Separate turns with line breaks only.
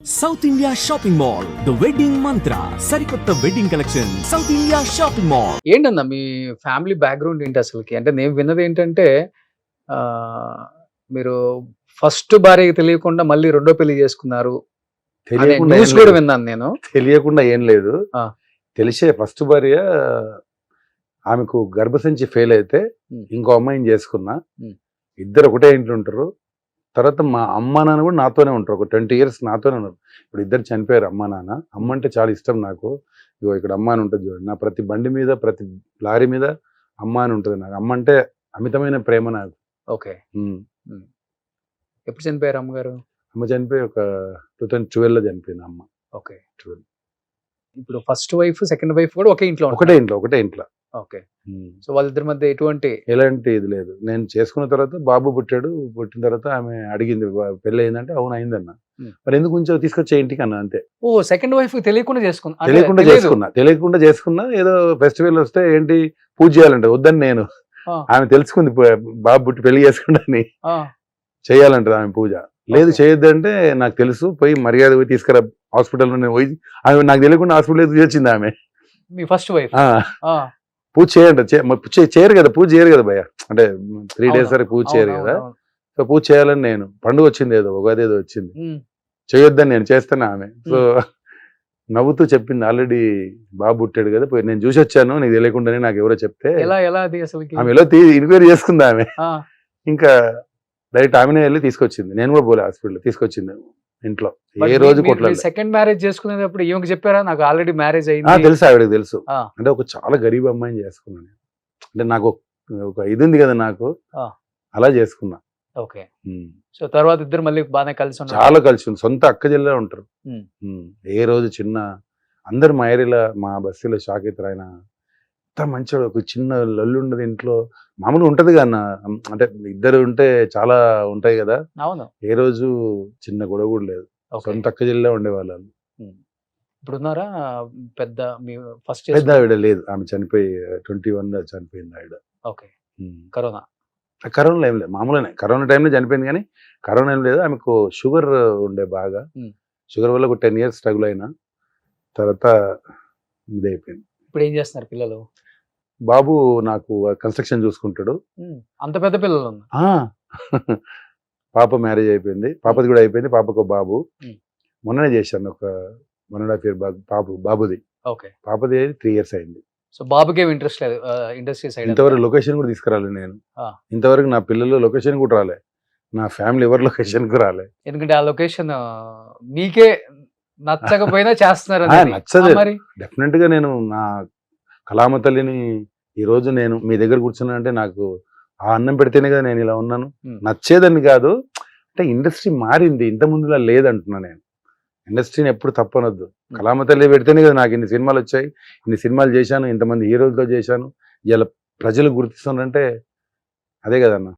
South India shopping mall the wedding మంత్ర సరికొత్త wedding collection south India shopping mall.
ఏంటన్నా మీ family background ఏంటి అసలుకి? అంటే నేను విన్నది ఏంటంటే ఆ, మీరు ఫస్ట్ భార్యకి తెలియకుండా మళ్ళీ రెండో పెళ్లి చేసుకున్నారు అనే
తెలియకుండా
న్యూస్
ఏం
కూడా
లేదు.
విన్నాను నేను.
తెలియకుండా ఏం లేదు.
ఆ.
తెలిసే ఫస్ట్ భార్య ఆమెకు గర్భసంచి ఫెయిల్ అయితే
ఉమ్.
ఇంకో అమ్మాయిని చేసుకున్నా.
ఉమ్.
ఇద్దరు ఒకటే ఇంట్లో ఉంటారు. తర్వాత మా అమ్మ నాన్న కూడా నాతోనే ఉంటారు. ఒక 20 years నాతోనే ఉన్నారు. ఇప్పుడు ఇద్దరు చనిపోయారు అమ్మ నాన్న. అమ్మ అంటే చాలా ఇష్టం నాకు. ఇగో ఇక్కడ అమ్మ అని ఉంటుంది చూడండి. నా ప్రతి బండి మీద ప్రతి లారీ మీద అమ్మ అని ఉంటుంది నాకు. అమ్మ అంటే అమితమైన ప్రేమ నాకు.
ఓకే.
ఉమ్.
ఎప్పుడు చనిపోయారు అమ్మగారు?
అమ్మ చనిపోయి ఒక 2012లో చనిపోయింది అమ్మ.
ఓకే.
12.
ఇప్పుడు ఫస్ట్ వైఫ్ సెకండ్ వైఫ్ కూడా ఒకే ఇంట్లో
ఒకటే ఇంట్లో.
ఓకే.
ఉమ్.
సో వాళ్ళిద్దరి మధ్య ఎటువంటి
ఎలాంటి ఇది లేదు. నేను చేసుకున్న తర్వాత బాబు పుట్టాడు. పుట్టిన తర్వాత ఆమె అడిగింది పెళ్ళి అయిందంటే అవును అయిందన్న. మరి ఎందుకు కొంచెం తీసుకొచ్చే ఇంటికి అన్న అంతే.
ఓ సెకండ్ వైఫ్ తెలియకుండా చేసుకున్నా అంటే
తెలియకుండా
తెలియదు.
చేసుకున్నా ఏదో ఫెస్టివల్ వస్తే ఏంటి పూజ చేయాలంటే వద్దని నేను.
ఆ.
ఆమె తెలుసుకుంది బాబు పుట్టి పెళ్లి చేసుకుంటాని
ఆ,
చేయాలంటది ఆమె పూజ. లేదు
ఓకే.
చేయొద్దంటే నాకు తెలుసు పోయి మర్యాద పోయి తీసుకురా హాస్పిటల్లో నేను పోయి ఆమె నాకు తెలియకుండా హాస్పిటల్ తీసుకొచ్చింది ఆమె.
మీ ఫస్ట్ వైఫ్.
ఆ, పూజ చేయండి చేయరు కదా, పూజ చేయరు కదా భయ్య. అంటే 3 days వరకు పూజ చేయరు కదా. సో పూజ చేయాలని నేను పండుగ వచ్చింది ఏదో ఉగాది ఏదో వచ్చింది చేయొద్దని నేను చేస్తాను ఆమె. సో నవ్వుతూ చెప్పింది ఆల్రెడీ బాబు పుట్టాడు కదా పోయి నేను చూసి వచ్చాను నీకు తెలియకుండానే నాకు ఎవరో చెప్తే
ఎలా ఎలా అది అసలుకి?
ఆమె ఎలా ఎంక్వైరీ చేసుకుంది ఆమె. ఇంకా డైరెక్ట్ ఆమెనే వెళ్ళి తీసుకొచ్చింది. నేను కూడా పోలే హాస్పిటల్ తీసుకొచ్చింది ఇంట్లో. ఏ రోజు కొట్టలేదు.
సెకండ్ మ్యారేజ్ చేసుకునేటప్పుడు ఈమెకి చెప్పారా నాకు ఆల్రెడీ మ్యారేజ్ అయింది?
తెలుసు ఆవిడకి తెలుసు.
ఆ.
అంటే ఒక చాలా గరీబ్ అమ్మాయిని చేసుకున్నాను. అంటే నాకు ఒక ఇది ఉంది కదా నాకు.
ఆ.
అలా చేసుకున్నా.
ఓకే. సో తర్వాత ఇద్దరు మళ్ళీ బాగానే కలిసి ఉన్నారు.
చాలా కలిసి ఉంది. సొంత అక్క చెల్లె ఉంటారు. ఏ రోజు చిన్న అందరు మా ఏరియాలో మా బస్సులో షాక్ అవుతారు. ఆయన ఎంత మంచిగా ఒక చిన్న లల్లు ఉండదు ఇంట్లో. మామూలుగా ఉంటది కదా అంటే ఇద్దరు ఉంటే చాలా ఉంటాయి కదా.
అవును.
ఏ రోజు చిన్న గొడవ కూడా లేదు.
ఓకే.
సొంత అక్క చెల్లె ఉండేవాళ్ళు.
ఇప్పుడు ఉన్నారా పెద్ద మీ ఫస్ట్
పెద్ద ఆవిడ లేదు. ఆమె చనిపోయి 21 చనిపోయింది ఆవిడ.
ఓకే. కరోనా.
కరోనాలో ఏం లేదు, మామూలుగానే కరోనా టైంలో చనిపోయింది. కానీ కరోనా ఏం లేదు. ఆమెకు షుగర్ ఉండే బాగా. షుగర్ వల్ల ఒక 10 years స్ట్రగుల్ అయినా తర్వాత ఇది అయిపోయింది.
ఇప్పుడు ఏం చేస్తున్నారు పిల్లలు?
బాబు నాకు కన్స్ట్రక్షన్ చూసుకుంటాడు.
అంత పెద్ద పిల్లలు ఉన్నారు.
పాప మ్యారేజ్ అయిపోయింది. పాపది కూడా అయిపోయింది. పాపకు బాబు మొన్ననే చేశాను ఒక 1.5 year బాబుది.
ఓకే.
పాపది 3 years అయింది.
సో బాబుకి ఏమి ఇంట్రెస్ట్ లేదు ఇండస్ట్రీ సైడ్?
ఇంతవరకు లొకేషన్ కూడా తీసుకురాలే నేను. ఇంతవరకు నా పిల్లలు లొకేషన్ కూడా రాలే. నా ఫ్యామిలీ ఎవరు లొకేషన్ కు రాలే.
ఎందుకంటే ఆ లొకేషన్ మీకే నచ్చకపోయినా చేస్తున్నారు.
నచ్చదు
మరి
డెఫినెట్ గా. నేను నా కళామ తల్లిని ఈ రోజు నేను మీ దగ్గర కూర్చున్నా అంటే నాకు ఆ అన్నం పెడితేనే కదా నేను ఇలా ఉన్నాను. నచ్చేదని కాదు, అంటే ఇండస్ట్రీ మారింది. ఇంత ముందులా లేదంటున్నా నేను. ఇండస్ట్రీని ఎప్పుడు తప్పనొద్దు. కళామ తల్లి పెడితేనే కదా నాకు ఇన్ని సినిమాలు వచ్చాయి, ఇన్ని సినిమాలు చేశాను, ఇంతమంది హీరోలతో చేశాను. ఇలా ప్రజలు గుర్తిస్తున్నారంటే అదే కదన్నా.